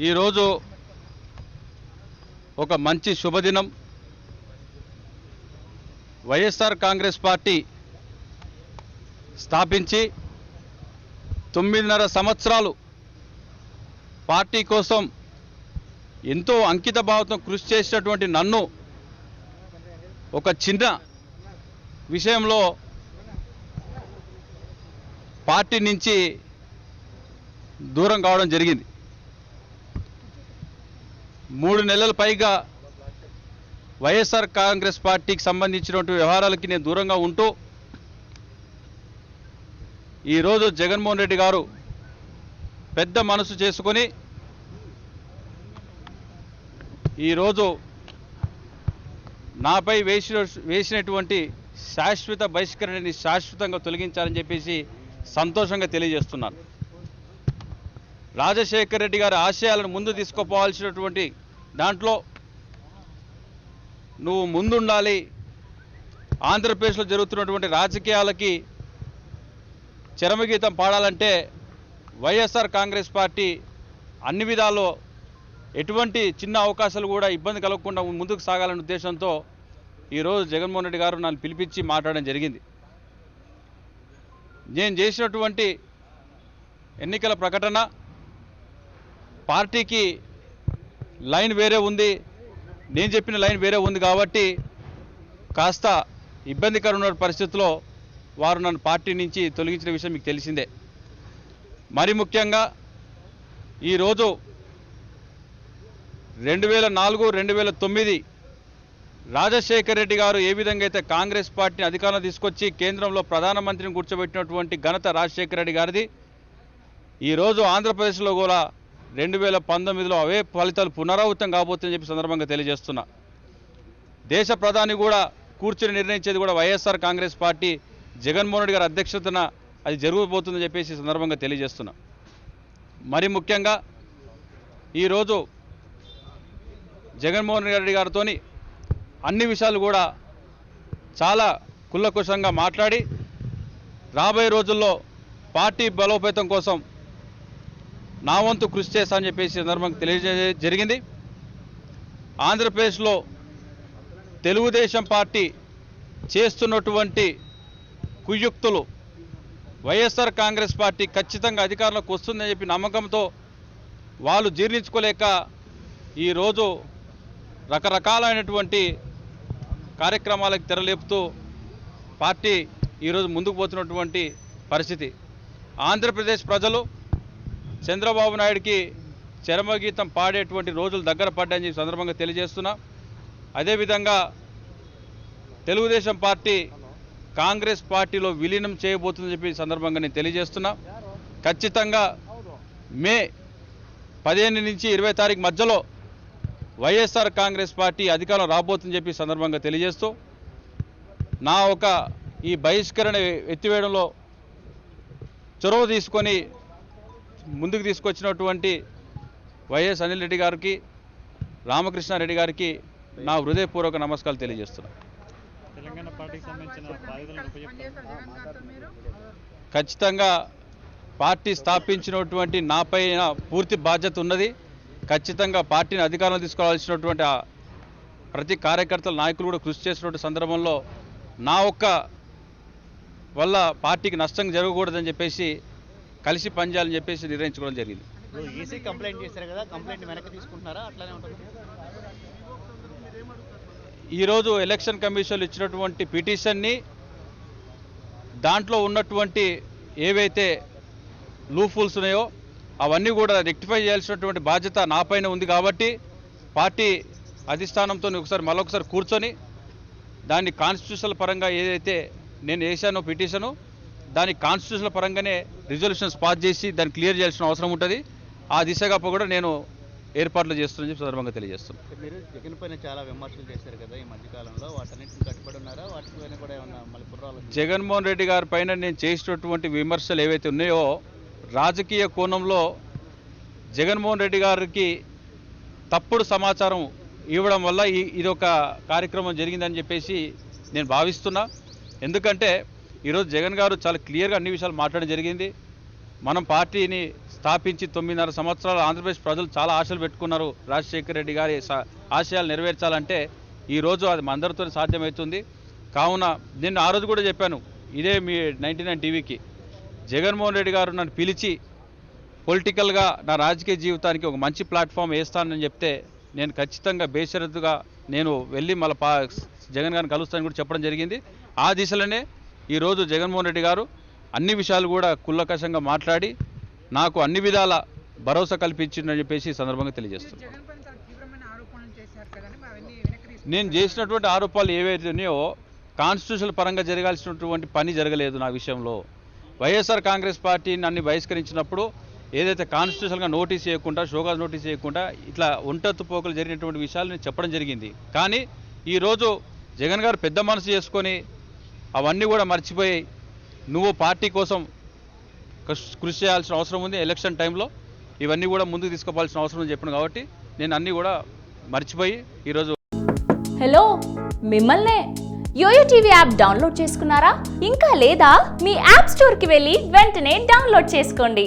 ఈరోజు ఒక మంచి శుభదినం. వైఎస్ఆర్ కాంగ్రెస్ పార్టీ స్థాపించి 9.5 సంవత్సరాలు పార్టీ కోసం ఎంతో అంకిత భావంతో కృషి చేసినటువంటి నన్ను ఒక చిన్న విషయంలో పార్టీ నుంచి దూరం కావడం జరిగింది. 3 నెలల పైగా వైఎస్ఆర్ కాంగ్రెస్ పార్టీకి సంబంధించినటువంటి వ్యవహారాలకి నేను దూరంగా ఉంటూ ఈరోజు జగన్మోహన్ రెడ్డి గారు పెద్ద మనసు చేసుకొని ఈరోజు నాపై వేసినటువంటి శాశ్వత బహిష్కరణని శాశ్వతంగా తొలగించాలని చెప్పేసి సంతోషంగా తెలియజేస్తున్నాను. రాజశేఖర్ రెడ్డి గారి ఆశయాలను ముందు తీసుకుపోవాల్సినటువంటి దాంట్లో నువ్వు ముందుండాలి. ఆంధ్రప్రదేశ్లో జరుగుతున్నటువంటి రాజకీయాలకి చరమగీతం పాడాలంటే వైఎస్ఆర్ కాంగ్రెస్ పార్టీ అన్ని విధాల్లో ఎటువంటి చిన్న అవకాశాలు కూడా ఇబ్బంది కలగకుండా ముందుకు సాగాలనే ఉద్దేశంతో ఈరోజు జగన్మోహన్ రెడ్డి గారు నన్ను పిలిపించి మాట్లాడడం జరిగింది. నేను చేసినటువంటి ఎన్నికల ప్రకటన పార్టీకి లైన్ వేరే ఉంది, నేను చెప్పిన లైన్ వేరే ఉంది కాబట్టి కాస్త ఇబ్బందికరమైన పరిస్థితుల్లో వారు నన్ను పార్టీ నుంచి తొలగించిన విషయం మీకు తెలిసిందే. మరి ముఖ్యంగా ఈరోజు 2004-2009 రాజశేఖర్ రెడ్డి గారు ఏ విధంగా అయితే కాంగ్రెస్ పార్టీని అధికారంలో తీసుకొచ్చి కేంద్రంలో ప్రధానమంత్రిని కూర్చోబెట్టినటువంటి ఘనత రాజశేఖర్ రెడ్డి గారిది. ఈరోజు ఆంధ్రప్రదేశ్లో కూడా 2019లో అవే ఫలితాలు పునరావృతం కాబోతుందని చెప్పి సందర్భంగా తెలియజేస్తున్నా. దేశ ప్రధాని కూడా కూర్చొని నిర్ణయించేది కూడా వైఎస్ఆర్ కాంగ్రెస్ పార్టీ జగన్మోహన్ రెడ్డి గారి అధ్యక్షతన అది జరగబోతుందని చెప్పేసి సందర్భంగా తెలియజేస్తున్నా. మరి ముఖ్యంగా ఈరోజు జగన్మోహన్ రెడ్డి గారితో అన్ని విషయాలు కూడా చాలా కుల్లకుశంగా మాట్లాడి రాబోయే రోజుల్లో పార్టీ బలోపేతం కోసం నా వంతు కృషి చేస్తానని చెప్పేసి సందర్భంగా తెలియజే జరిగింది. ఆంధ్రప్రదేశ్లో తెలుగుదేశం పార్టీ చేస్తున్నటువంటి కుయుక్తులు వైఎస్ఆర్ కాంగ్రెస్ పార్టీ ఖచ్చితంగా అధికారంలోకి వస్తుందని చెప్పి నమ్మకంతో వాళ్ళు జీర్ణించుకోలేక ఈరోజు రకరకాలైనటువంటి కార్యక్రమాలకు తెరలేపుతూ పార్టీ ఈరోజు ముందుకు పోతున్నటువంటి పరిస్థితి. ఆంధ్రప్రదేశ్ ప్రజలు చంద్రబాబు నాయుడికి చరమగీతం పాడేటువంటి రోజులు దగ్గర పడ్డాయని సందర్భంగా తెలియజేస్తున్నా. అదేవిధంగా తెలుగుదేశం పార్టీ కాంగ్రెస్ పార్టీలో విలీనం చేయబోతుందని చెప్పి సందర్భంగా నేను తెలియజేస్తున్నా. ఖచ్చితంగా మే 15 నుంచి 20 తారీఖు మధ్యలో వైఎస్ఆర్ కాంగ్రెస్ పార్టీ అధికారం రాబోతుందని చెప్పి సందర్భంగా తెలియజేస్తూ నా ఒక ఈ బహిష్కరణ ఎత్తివేయడంలో చొరవ తీసుకొని ముందుకు తీసుకొచ్చినటువంటి వైఎస్ అనిల్ రెడ్డి గారికి, రామకృష్ణారెడ్డి గారికి నా హృదయపూర్వక నమస్కారాలు తెలియజేస్తున్నా. తెలంగాణ పార్టీకి సంబంధించిన ఖచ్చితంగా పార్టీ స్థాపించినటువంటి నాపైన పూర్తి బాధ్యత ఉన్నది. ఖచ్చితంగా పార్టీని అధికారంలో తీసుకోవాల్సినటువంటి ప్రతి కార్యకర్తల నాయకులు కూడా కృషి చేసినటువంటి సందర్భంలో నా ఒక్క వల్ల పార్టీకి నష్టం జరగకూడదని చెప్పేసి కలిసి పనిచేయాలని చెప్పేసి నిర్ణయించుకోవడం జరిగింది. ఈసీ కంప్లైంట్ చేశారు కదా, కంప్లైంట్ వెనక్కి తీసుకుంటున్నారా అట్లానే ఉంటుంది? ఈరోజు ఎలక్షన్ కమిషన్ ఇచ్చినటువంటి పిటిషన్ని దాంట్లో ఉన్నటువంటి ఏవైతే లూఫుల్స్ ఉన్నాయో అవన్నీ కూడా రెక్టిఫై చేయాల్సినటువంటి బాధ్యత నాపైన ఉంది కాబట్టి పార్టీ అధిష్టానంతో మరొకసారి కూర్చొని దాన్ని కాన్స్టిట్యూషనల్ పరంగా ఏదైతే నేను వేశానో పిటిషను దాని కాన్స్టిట్యూషనల్ పరంగానే రిజల్యూషన్స్ పాస్ చేసి దాన్ని క్లియర్ చేయాల్సిన అవసరం ఉంటుంది. ఆ దిశగా కూడా నేను ఏర్పాట్లు చేస్తున్నానని చెప్పి సందర్భంగా తెలియజేస్తున్నాను. మీరు జగన్ పైన చాలా విమర్శలు చేశారు కదా ఈ మధ్యకాలంలో, వాటన్నిటిని కట్టుబడి ఉన్నారా? వాటిపైన కూడా ఏమన్నా మళ్ళీ పుర్రాలు? జగన్మోహన్ రెడ్డి గారి పైన నేను చేసినటువంటి విమర్శలు ఏవైతే ఉన్నాయో రాజకీయ కోణంలో జగన్మోహన్ రెడ్డి గారికి తప్పుడు సమాచారం ఇవ్వడం వల్ల ఇది ఒక కార్యక్రమం జరిగిందని చెప్పేసి నేను భావిస్తున్నా. ఎందుకంటే ఈరోజు జగన్ గారు చాలా క్లియర్గా అన్ని విషయాలు మాట్లాడడం జరిగింది. మనం పార్టీని స్థాపించి 9.5 సంవత్సరాలు ఆంధ్రప్రదేశ్ ప్రజలు చాలా ఆశలు పెట్టుకున్నారు. రాజశేఖర రెడ్డి గారి ఆశయాలు నెరవేర్చాలంటే ఈరోజు అది మా అందరితో సాధ్యమవుతుంది. కావున నేను ఆ రోజు కూడా చెప్పాను, ఇదే మీ 99 టీవీకి, జగన్మోహన్ రెడ్డి గారు నన్ను పిలిచి పొలిటికల్గా నా రాజకీయ జీవితానికి ఒక మంచి ప్లాట్ఫామ్ వేస్తానని చెప్తే నేను ఖచ్చితంగా బేషరతుగా నేను వెళ్ళి మళ్ళీ జగన్ గారిని కలుస్తానని కూడా చెప్పడం జరిగింది. ఆ దిశలోనే ఈరోజు జగన్మోహన్ రెడ్డి గారు అన్ని విషయాలు కూడా కుల్లకషంగా మాట్లాడి నాకు అన్ని విధాల భరోసా కల్పించిందని చెప్పేసి ఈ సందర్భంగా తెలియజేస్తున్నాను. నేను చేసినటువంటి ఆరోపణలు ఏవైతే ఉన్నాయో కాన్స్టిట్యూషన్ పరంగా జరగాల్సినటువంటి పని జరగలేదు నా విషయంలో. వైఎస్ఆర్ కాంగ్రెస్ పార్టీని అన్ని బహిష్కరించినప్పుడు ఏదైతే కాన్స్టిట్యూషన్గా నోటీస్ చేయకుండా, షోకాజ్ నోటీస్ చేయకుండా ఇట్లా ఒంటెత్తుపోకలు జరిగినటువంటి విషయాలు నేను చెప్పడం జరిగింది. కానీ ఈరోజు జగన్ గారు పెద్ద మనసు చేసుకొని అవన్నీ కూడా మర్చిపోయి నువ్వు పార్టీ కోసం కృషి చేయాల్సిన అవసరం ఉంది, ఎలక్షన్ టైంలో ఇవన్నీ కూడా ముందుకు తీసుకుపోవాల్సిన అవసరం ఉంది చెప్పాను. కాబట్టి నేను అన్నీ కూడా మర్చిపోయి ఈరోజు. హలో, మిమ్మల్నే యోయో టీవీ యాప్ డౌన్లోడ్ చేసుకున్నారా? ఇంకా లేదా? మీ యాప్ స్టోర్కి వెళ్ళి వెంటనే డౌన్లోడ్ చేసుకోండి.